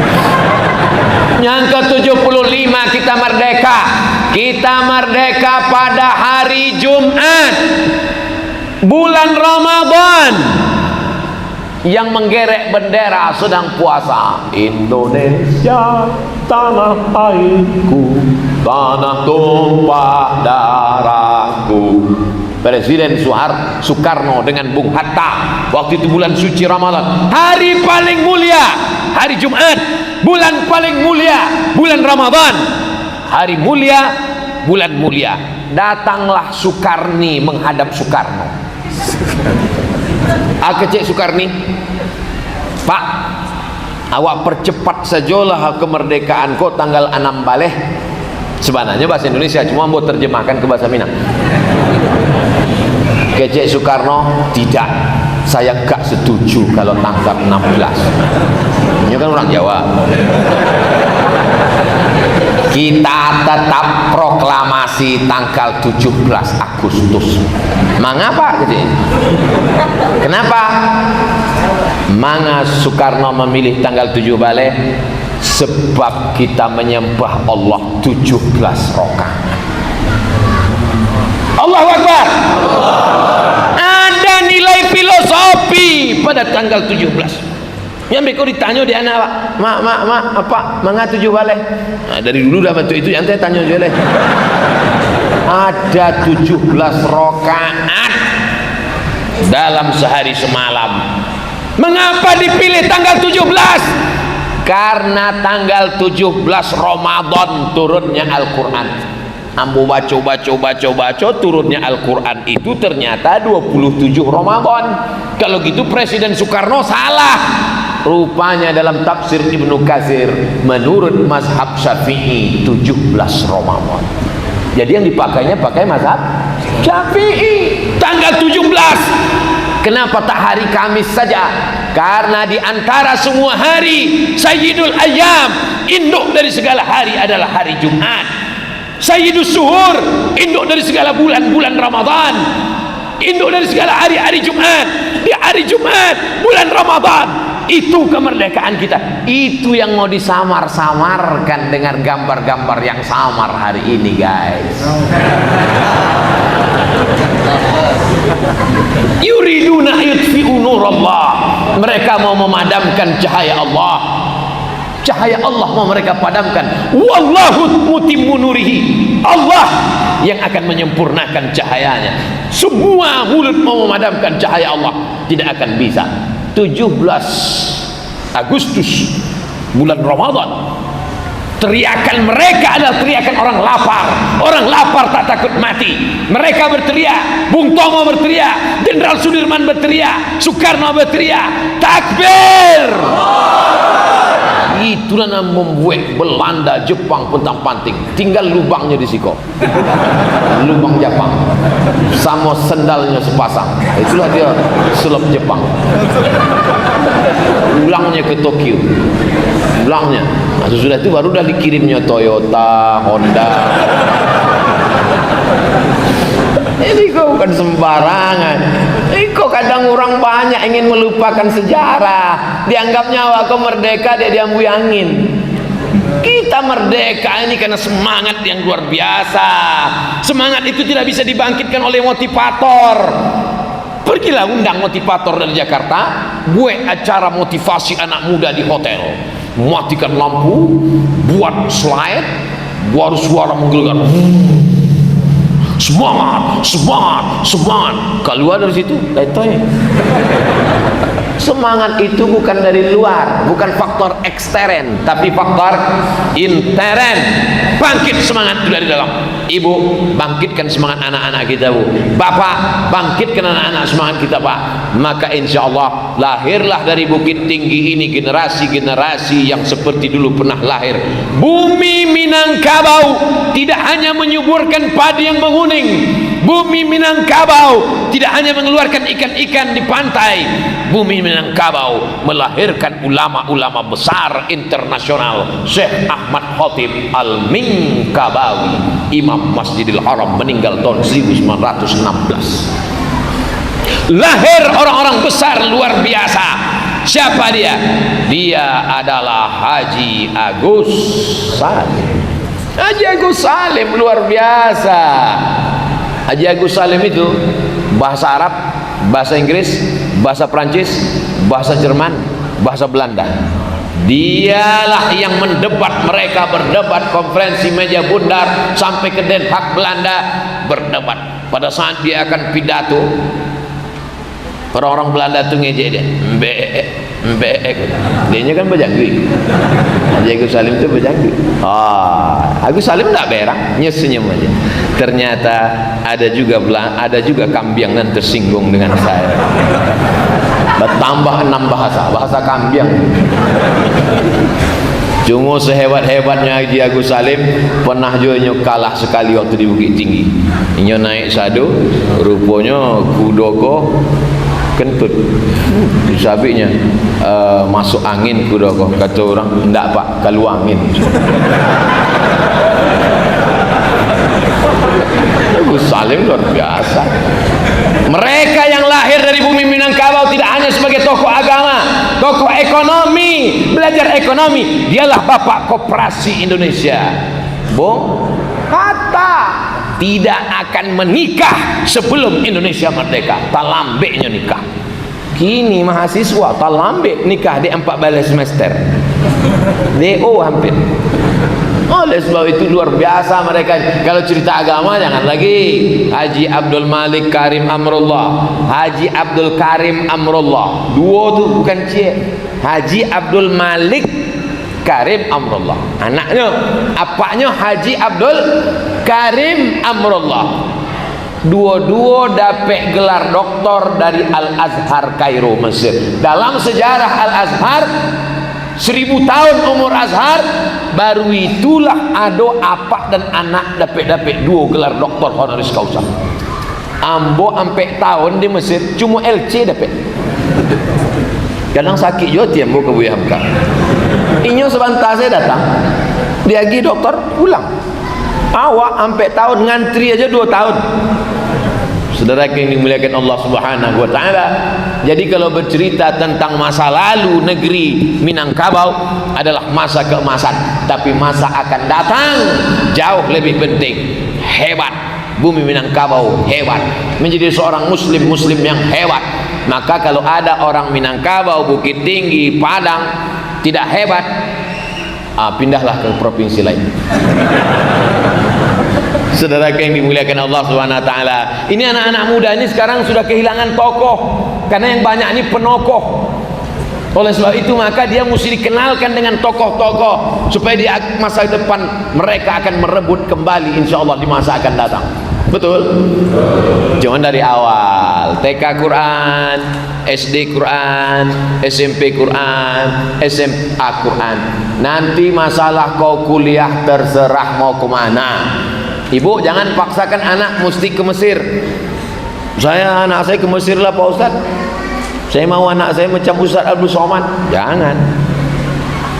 Yang ke-75 kita merdeka. Kita merdeka pada hari Jumat, bulan Ramadan. Yang menggerek bendera sedang puasa. Indonesia tanah airku, tanah tumpah darahku. Presiden Soekarno dengan Bung Hatta waktu itu bulan suci Ramadan, hari paling mulia, hari Jumat, bulan paling mulia, bulan Ramadan, hari mulia, bulan mulia. Datanglah Soekarni menghadap Soekarno. Cek Soekarni, Pak, awak percepat sajalah kemerdekaan kok tanggal 6 Baleh. Sebenarnya bahasa Indonesia, cuma mau terjemahkan ke bahasa Minang. Kecek Soekarno, tidak, saya gak setuju kalau tanggal 16. Ini kan orang Jawa. Kita tetap proklamasi tanggal 17 Agustus. Mengapa? Kenapa? Manga Soekarno memilih tanggal 7 Baleh? Sebab kita menyembah Allah 17 rakaat. Allahu Akbar. Ada nilai filosofi pada tanggal 17. Yang beko ditanya di anak, mak, apa? Manga 7 Baleh? Nah, dari dulu dah bentuk itu yang saya tanya je leh. Ada 17 rakaat dalam sehari semalam. Mengapa dipilih tanggal 17? Karena tanggal 17 Ramadan turunnya Al-Quran. Ambo baca turunnya Al-Quran itu ternyata 27 Ramadan. Kalau gitu Presiden Soekarno salah. Rupanya dalam tafsir Ibnu Katsir menurut mazhab Syafi'i 17 Ramadan. Jadi yang dipakainya pakai mazhab Syafi'i tanggal 17. Kenapa tak hari Kamis saja? Karena di antara semua hari, Sayyidul Ayyam, induk dari segala hari adalah hari Jumat. Sayyidus Suhur, induk dari segala bulan-bulan Ramadan, induk dari segala hari-hari Jumat. Di hari Jumat, bulan Ramadan, itu kemerdekaan kita. Itu yang mau disamar-samarkan dengan gambar-gambar yang samar hari ini, guys. Yuriduna yutfi'u nurallah. Mereka mau memadamkan cahaya Allah. Cahaya Allah mau mereka padamkan. Wallahu mutimmu nurihi. Allah yang akan menyempurnakan cahayanya. Semua mulut mau memadamkan cahaya Allah tidak akan bisa. 17 Agustus bulan Ramadan, teriakan mereka adalah teriakan orang lapar. Orang lapar tak takut mati. Mereka berteriak, Bung Tomo berteriak, Jenderal Sudirman berteriak, Soekarno berteriak, takbir. Itulah yang membuat Belanda, Jepang pentang-panting. Tinggal lubangnya di Siko, lubang Jepang, sama sendalnya sepasang. Itulah dia sulap Jepang. Pulangnya ke Tokyo, pulangnya. Nah, sesudah itu baru dah dikirimnya Toyota, Honda. Ini kok bukan sembarangan. Ini kok kadang orang banyak ingin melupakan sejarah. Dianggapnya awak kau merdeka, dia diambui angin. Kita merdeka ini karena semangat yang luar biasa. Semangat itu tidak bisa dibangkitkan oleh motivator. Pergilah undang motivator dari Jakarta, buat acara motivasi anak muda di hotel, matikan lampu, buat slide, buat suara menggelegar, semangat, semangat, semangat. Keluar dari situ, toy. Semangat itu bukan dari luar, bukan faktor ekstern, tapi faktor intern. Bangkit semangat itu dari dalam. Ibu, bangkitkan semangat anak-anak kita, Bu. Bapak, bangkitkan anak-anak semangat kita, Pak. Maka insya Allah lahirlah dari Bukit Tinggi ini generasi-generasi yang seperti dulu pernah lahir. Bumi Minangkabau tidak hanya menyuburkan padi yang menguning. Bumi Minangkabau tidak hanya mengeluarkan ikan-ikan di pantai. Bumi Minangkabau melahirkan ulama-ulama besar internasional. Syekh Ahmad Khatib Al-Minkabawi, Imam Masjidil Haram, meninggal tahun 1916. Lahir orang-orang besar luar biasa. Siapa dia? Dia adalah Haji Agus Salim. Haji Agus Salim luar biasa. Haji Agus Salim itu bahasa Arab, bahasa Inggris, bahasa Prancis, bahasa Jerman, bahasa Belanda. Dialah yang mendebat, mereka berdebat, konferensi meja bundar sampai ke Den Haag Belanda, berdebat. Pada saat dia akan pidato, orang-orang Belanda tuh ngejek dia, mbek, dia kan bejanggi. Haji Agus Salim itu bejanggi. Agus Salim tak berang, senyum aja. Ternyata ada juga Kambiang yang tersinggung dengan saya. Bertambah 6 bahasa Kambiang. Cuma sehebat-hebatnya Haji Agus Salim, pernah juga kalah sekali waktu di Bukit Tinggi. Inyo naik sadu, rupanya kudoko kentut disabiknya, masuk angin kudoko. Kata orang, enggak Pak, keluar angin. Agus Salim luar biasa. Mereka yang lahir dari bumi Minangkabau tidak hanya sebagai tokoh agama, tokoh ekonomi, belajar ekonomi. Dialah bapak koperasi Indonesia. Bung Hatta tidak akan menikah sebelum Indonesia merdeka. Talambeknya nikah. Kini mahasiswa talambek nikah di 14 semester. DO hampir. Oleh sebab itu luar biasa mereka. Kalau cerita agama jangan lagi. Haji Abdul Malik Karim Amrullah, Haji Abdul Karim Amrullah, dua tu bukan cik. Haji Abdul Malik Karim Amrullah, anaknya, apaknya Haji Abdul Karim Amrullah. Dua-dua dapat gelar doktor dari Al-Azhar Kairo, Mesir. Dalam sejarah Al-Azhar, 1000 tahun umur Azhar, baru itulah ada apak dan anak dapat 2 gelar doktor honoris causa. Ambo ampe tahun di Mesir cuma LC dapat. Kadang sakit juga tiambo ke Buya Hamka. Inyo sebentar saya datang, dia pergi dokter pulang. Awak ampe tahun ngantri aja 2 tahun. Saudara yang dimuliakan Allah Subhanahu wa taala. Jadi kalau bercerita tentang masa lalu negeri Minangkabau adalah masa keemasan, tapi masa akan datang jauh lebih penting. Hebat bumi Minangkabau, hebat, menjadi seorang muslim yang hebat. Maka kalau ada orang Minangkabau, Bukit Tinggi, Padang tidak hebat, pindahlah ke provinsi lain. Saudara yang dimuliakan Allah Subhanahu wa taala. Ini anak-anak muda ini sekarang sudah kehilangan tokoh, karena yang banyak ini penokoh. Oleh sebab itu maka dia mesti dikenalkan dengan tokoh-tokoh supaya di masa depan mereka akan merebut kembali insyaallah di masa akan datang. Betul? Jangan dari awal, TK Quran, SD Quran, SMP Quran, SMA Quran. Nanti masalah kau kuliah terserah mau kemana. Ibu jangan paksakan anak mesti ke Mesir. Anak saya ke Mesir lah Pak Ustaz. Saya mau anak saya macam Ustaz Abdul Somad. Jangan.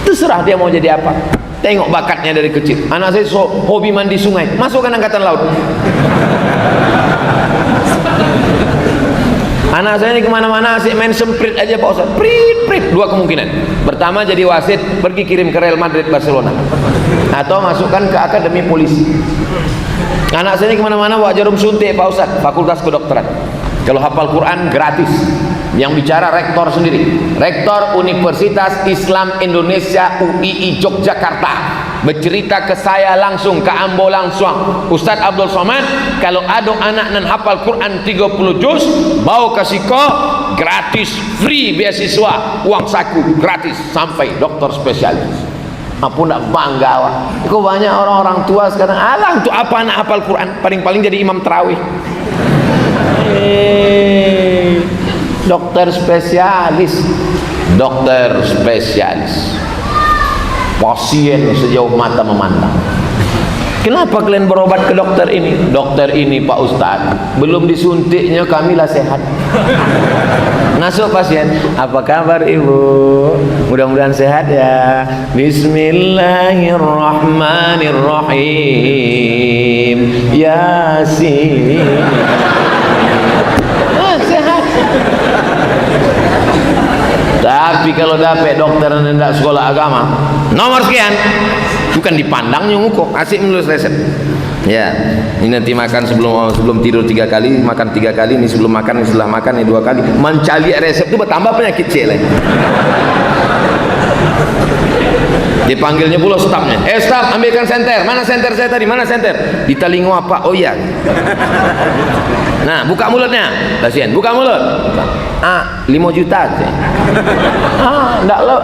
Terserah dia mau jadi apa. Tengok bakatnya dari kecil. Anak saya hobi mandi sungai, masukkan angkatan laut. Anak saya ini kemana-mana asik main semprit aja Pak Ustaz. Prit. Dua kemungkinan. Pertama jadi wasit, pergi kirim ke Real Madrid, Barcelona, atau masukkan ke akademi polisi. Anak saya ini kemana-mana bawa jarum suntik Pak Ustaz, fakultas kedokteran. Kalau hafal Quran gratis. Yang bicara rektor sendiri, rektor Universitas Islam Indonesia UII Yogyakarta, bercerita ke saya langsung, ke Ambo langsung, Ustaz Abdul Somad, kalau ada anak nan hafal Quran 30 juz mau kasih ko gratis, free beasiswa, uang saku gratis sampai dokter spesialis. Apa nak bangga awak? Kok banyak orang-orang tua sekarang, alah untuk apa anak hafal Quran, paling-paling jadi imam tarawih. Dokter spesialis, pasien sejauh mata memandang. Kenapa kalian berobat ke dokter ini? Dokter ini Pak Ustaz, belum disuntiknya kamilah sehat. Masuk pasien, apa kabar ibu? Mudah-mudahan sehat ya. Bismillahirrahmanirrahim. Yasin. Sehat. Tapi kalau dapat dokter yang tidak sekolah agama, nomor sekian, bukan dipandangnya ngukuh, asik menulis resep. Ya, ini nanti makan sebelum tidur 3 kali, makan 3 kali, ini sebelum makan, ini setelah makan, ini 2 kali. Mencari resep itu bertambah penyakit cek. Dipanggilnya pula stafnya, staf ambilkan senter, mana senter saya tadi, mana senter? Di telinga apa? Oh iya. Nah, buka mulutnya, pasien, buka mulut. 5 juta aja.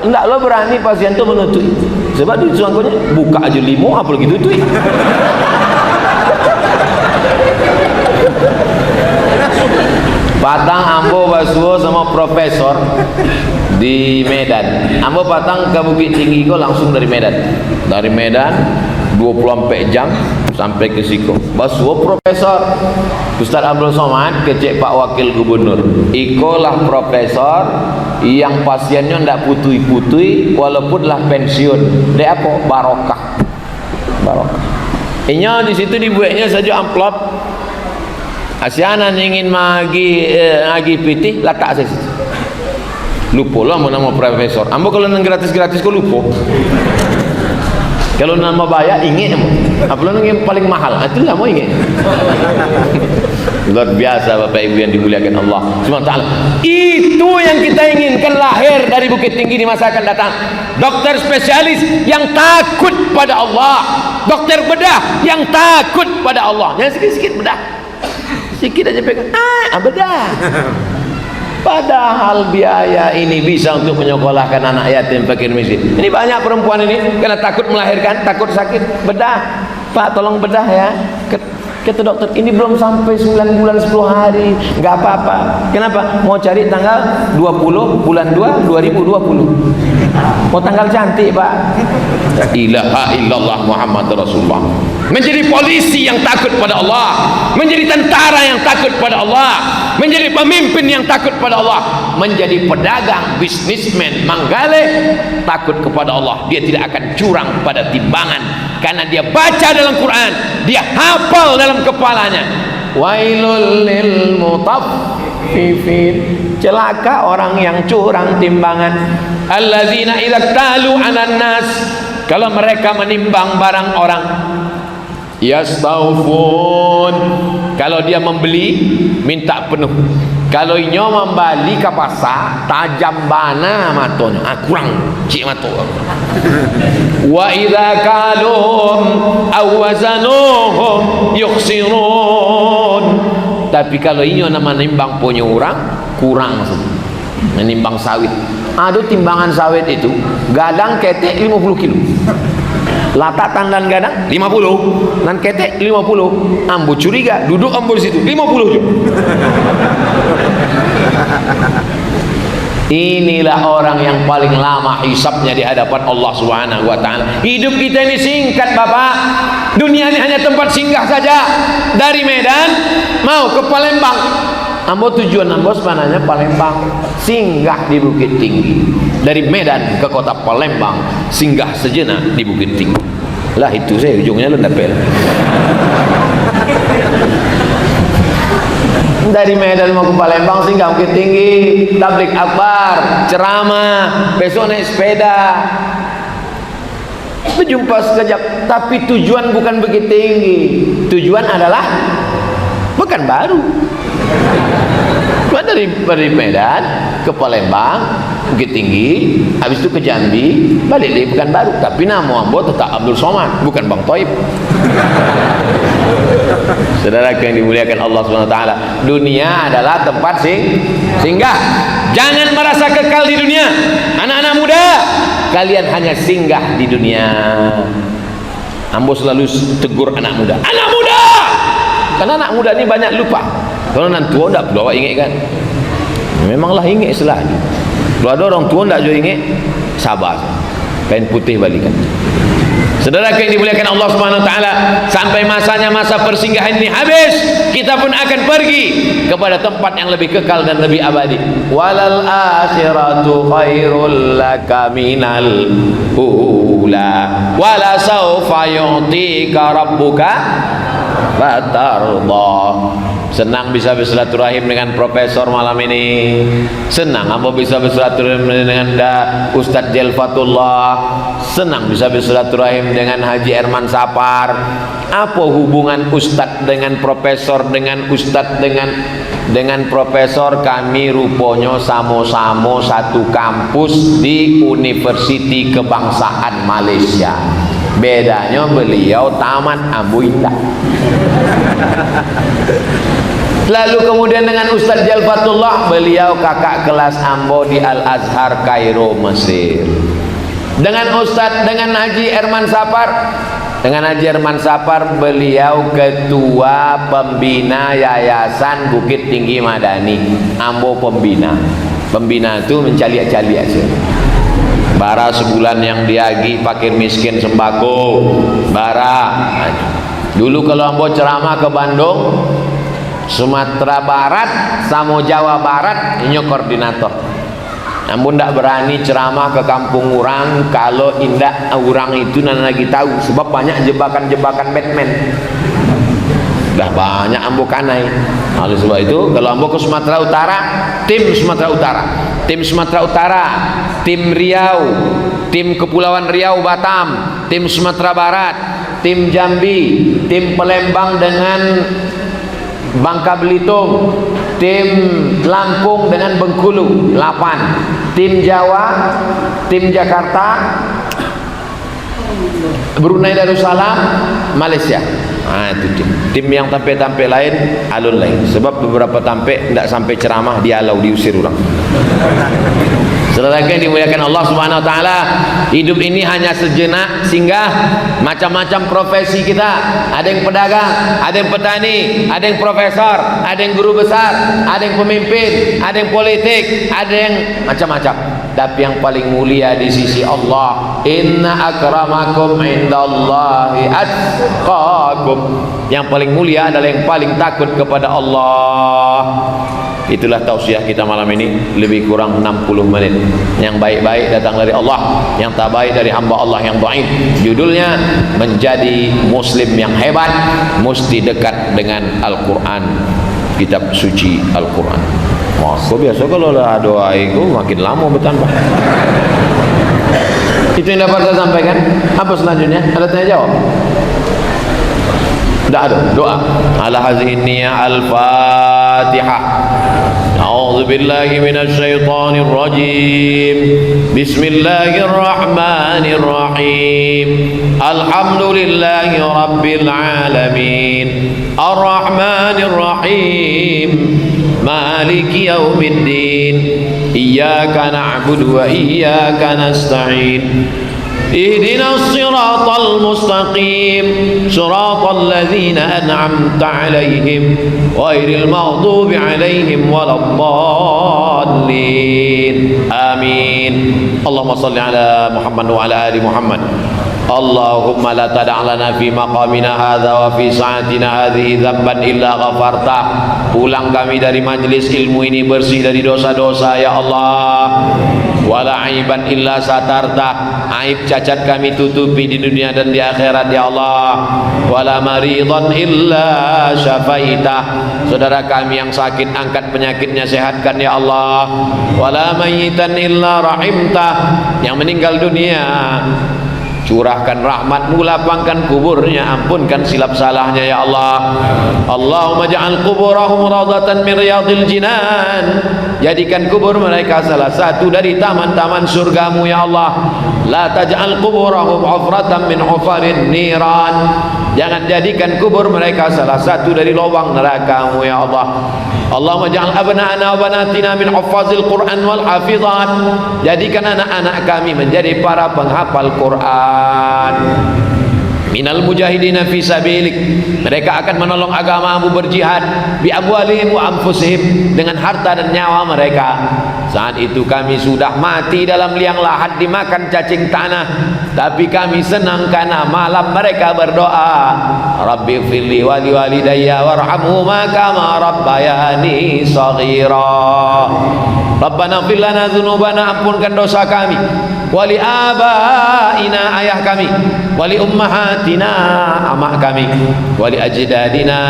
Ndak lo berani pasien tuh menutup. Sebab itu sangkunya buka aja 5, apa gitu tuh. Patang Ambo Basuo sama profesor di Medan. Ambo patang ke Bukit Tinggi kok langsung dari Medan. Dari Medan 24 jam sampai ke Siko. Basuo profesor, Ustaz Abdul Somad kecek Pak Wakil Gubernur. Ikolah profesor yang pasiennya ndak putui-putui walaupun lah pensiun. Dia apa? Barokah. Inya di situ dibuatnya saja amplop. Asianan ingin magi pitih letak saya situ. Lupa lah nama profesor. Ambo kalau nang gratis-gratis kok lupa. Kalau nama bayar ingat ambo. Apa yang paling mahal? Itu lah mau ingat. Luar biasa Bapak Ibu yang dimuliakan Allah SWT. Itu yang kita inginkan lahir dari Bukit Tinggi di masa akan datang. Dokter spesialis yang takut pada Allah. Dokter bedah yang takut pada Allah. Jangan sikit-sikit bedah. Sikit aja pegang, bedah. Padahal biaya ini bisa untuk menyekolahkan anak yatim fakir miskin. Ini banyak perempuan ini karena takut melahirkan, takut sakit, bedah. Pak tolong bedah ya. Kata dokter, ini belum sampai 9 bulan 10 hari, nggak apa-apa. Kenapa? Mau cari tanggal 20 bulan 2 2020. Mau tanggal cantik Pak. La ilaha illallah Muhammad Rasulullah. Menjadi polisi yang takut pada Allah, menjadi tentara yang takut pada Allah, menjadi pemimpin yang takut pada Allah, menjadi pedagang, bisnismen, manggale, takut kepada Allah. Dia tidak akan curang pada timbangan karena dia baca dalam Quran, dia hafal dalam kepalanya. Wailul lil mutaffifin, celaka orang yang curang timbangan. Allazina idza talu 'alan nas, kalau mereka menimbang barang orang, yastaufun, kalau dia membeli minta penuh. Kalau inyo membali ke pasar tajam bana matonya, kurang cik mato. Wa idza kalum aw wazanuhum yukhsirun, tapi kalau inyo nama nimbang punya orang kurang maksudnya. Menimbang sawit, ada timbangan sawit itu gadang ketek 50 kilo, latak tandan gadang 50, dan ketek 50. Ambo curiga, duduk ambo di situ 50 juga. Inilah orang yang paling lama hisabnya di hadapan Allah Subhanahu wa taala. Hidup kita ini singkat Bapak. Dunia ini hanya tempat singgah saja. Dari Medan mau ke Palembang. Ambo tujuan ambo sebenarnya Palembang, singgah di Bukit Tinggi. Dari Medan ke kota Palembang, singgah sejenak di Bukit Tinggi. Lah itu saya ujungnya lu ndapel. Dari Medan mau ke Palembang singgah Bukit Tinggi, tablik akbar, ceramah, besok naik sepeda. Berjumpa sekejap, tapi tujuan bukan Bukit Tinggi. Tujuan adalah Pekanbaru. Dari Medan ke Palembang, Bukit Tinggi, habis itu ke Jambi, balik dari Pekanbaru. Tapi nama ambo tetap Abdul Somad, bukan Bang Toib. Saudara yang dimuliakan Allah SWT, dunia adalah tempat singgah. Jangan merasa kekal di dunia. Anak-anak muda, kalian hanya singgah di dunia. Ambo selalu tegur anak muda, anak muda, karena anak muda ini banyak lupa. Kalau nanti tua tak perlu awak ingat kan? Memanglah ingat selalu. Kalau ada orang tua tak juga ingat, sabar, kain putih balikan. Saudara yang dimuliakan Allah Subhanahu wa taala, sampai masanya masa persinggahan ini habis, kita pun akan pergi kepada tempat yang lebih kekal dan lebih abadi. Walal akhiratu khairul laka minal ula wala sawfa yu'tika rabbuka fatarda. Senang bisa bersilaturahim dengan profesor malam ini. Senang apa bisa bersilaturahim dengan Ustadz Jelfatullah. Senang bisa bersilaturahim dengan Haji Herman Sapar. Apa hubungan Ustadz dengan profesor, dengan Ustadz dengan profesor? Kami rupanya sama-sama satu kampus di Universiti Kebangsaan Malaysia. Bedanya beliau tamat Abu Indah. Lalu kemudian dengan Ustaz Jalfatullah, beliau kakak kelas ambo di Al-Azhar Kairo Mesir. Dengan Haji Herman Sapar, beliau ketua pembina Yayasan Bukit Tinggi Madani. Ambo pembina itu mencaliak-caliak saja. Bara sebulan yang diagi fakir miskin sembako, bara. Dulu kalau ambo ceramah ke Bandung, Sumatera Barat sama Jawa Barat, ini koordinator. Namun tidak berani ceramah ke kampung orang kalau indah orang itu nana lagi tahu, sebab banyak jebakan-jebakan Batman. Dah banyak ambo kanai. Oleh sebab itu kalau ambo ke Sumatera Utara, tim Sumatera Utara, tim Riau, tim Kepulauan Riau Batam, tim Sumatera Barat, tim Jambi, tim Palembang dengan Bangka Belitung, tim Lampung dengan Bengkulu 8, tim Jawa, tim Jakarta, Brunei Darussalam, Malaysia. Itu tim yang tampil lain alun lain, sebab beberapa tampil tidak sampai ceramah dialau, diusir orang. Saudara yang dimuliakan Allah Subhanahu wa taala, hidup ini hanya sejenak singgah. Macam-macam profesi kita, ada yang pedagang, ada yang petani, ada yang profesor, ada yang guru besar, ada yang pemimpin, ada yang politik, ada yang macam-macam. Tapi yang paling mulia di sisi Allah, inna akramakum indallahi atqakum. Yang paling mulia adalah yang paling takut kepada Allah. Itulah tausiah kita malam ini, lebih kurang 60 menit. Yang baik-baik datang dari Allah, yang tak baik dari hamba Allah yang dhaif. Judulnya, menjadi muslim yang hebat mesti dekat dengan Al-Quran, kitab suci Al-Quran. Masa biasa kalau lah doa itu makin lama bertambah. Itu yang dapat saya sampaikan. Apa selanjutnya? Ada tanya jawab? Tidak ada doa. Ala hazihi niyah al-Fatihah. A'udzu billahi minasy syaithanir rajim. Bismillahirrahmanirrahim. Alhamdulillahi rabbil alamin. Ar-Rahmanir Rahim. Maliki yaumiddin. Iyyaka na'budu wa iyyaka nasta'in. اهدنا الصراط المستقيم صراط الذين أنعمت عليهم غير المغضوب عليهم ولا الضالين آمين اللهم صل على محمد وعلى آل محمد اللهم لا تدع لنا في مقامنا هذا وفي ساعتنا هذه ذنبا إلا غفرته. Pulang kami dari majlis ilmu ini bersih dari dosa-dosa ya Allah. wala aiban illa satarta, aib cacat kami tutupi di dunia dan di akhirat ya Allah, wala maridan illa syafaita, saudara kami yang sakit angkat penyakitnya, sehatkan ya Allah, wala mayitan illa rahimta, yang meninggal dunia curahkan rahmatmu, lapangkan kuburnya, ampunkan silap salahnya ya Allah. Allahumma ja'al kuburahum rawdatan min riyadil jinan, jadikan kubur mereka salah satu dari taman-taman surgamu ya Allah. La taj'al kuburahum hufratan min hufarin niran, jangan jadikan kubur mereka salah satu dari lubang nerakamu ya Allah. Allahumma ja'al abna'ana wa banatina min huffazil Qur'an wal hafizat, jadikan anak-anak kami menjadi para penghafal Quran. Minal mujahidina fi sabilik, mereka akan menolong agamamu, berjihad bi amwalihim wa anfusihim, dengan harta dan nyawa mereka. Saat itu kami sudah mati dalam liang lahat dimakan cacing tanah, tapi kami senang karena malam mereka berdoa, Rabbi firli wa liwalidayya warhamhuma kama rabbayani shaghira. Rabbana fir lana dzunubana, ampunkan dosa kami, wali abaina, ayah kami, wali ummahatina, amak kami, wali ajdadina,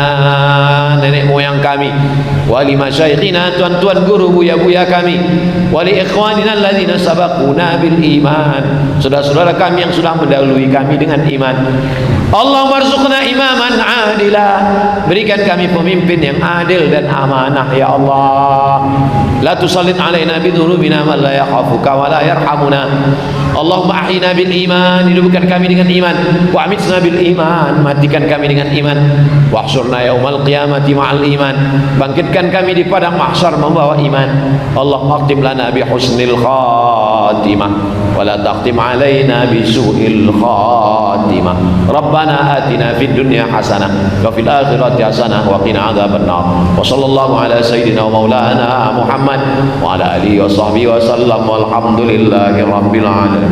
nenek moyang kami, wali masyaikhina, tuan-tuan guru buya-buya kami, wali ikhwanina alladzina sabaquna bil iman, saudara-saudara kami yang sudah mendahului kami dengan iman. Allahumma arzuqna imaman adila, berikan kami pemimpin yang adil dan amanah ya Allah. La tusallit alaina bi dzunubina man la yakhafuka wa la yarhamuna. Allahumma ahyina bil iman, hidupkan kami dengan iman, wa amitna bil iman, matikan kami dengan iman, wa ahsyurna yaumal qiyamati ma'al iman, bangkitkan kami di padang mahsyar membawa iman. Allahumma akhtim lana bi husnil khatimah wa la taqtim alaina bi su'il khatimah. Rabbana atina fid dunya hasanah wa fil akhirati hasanah wa qina adzabannar. Wa sallallahu ala sayyidina wa maulana Muhammad wa ala alihi wa sahbihi wa sallam, walhamdulillahi rabbil alamin.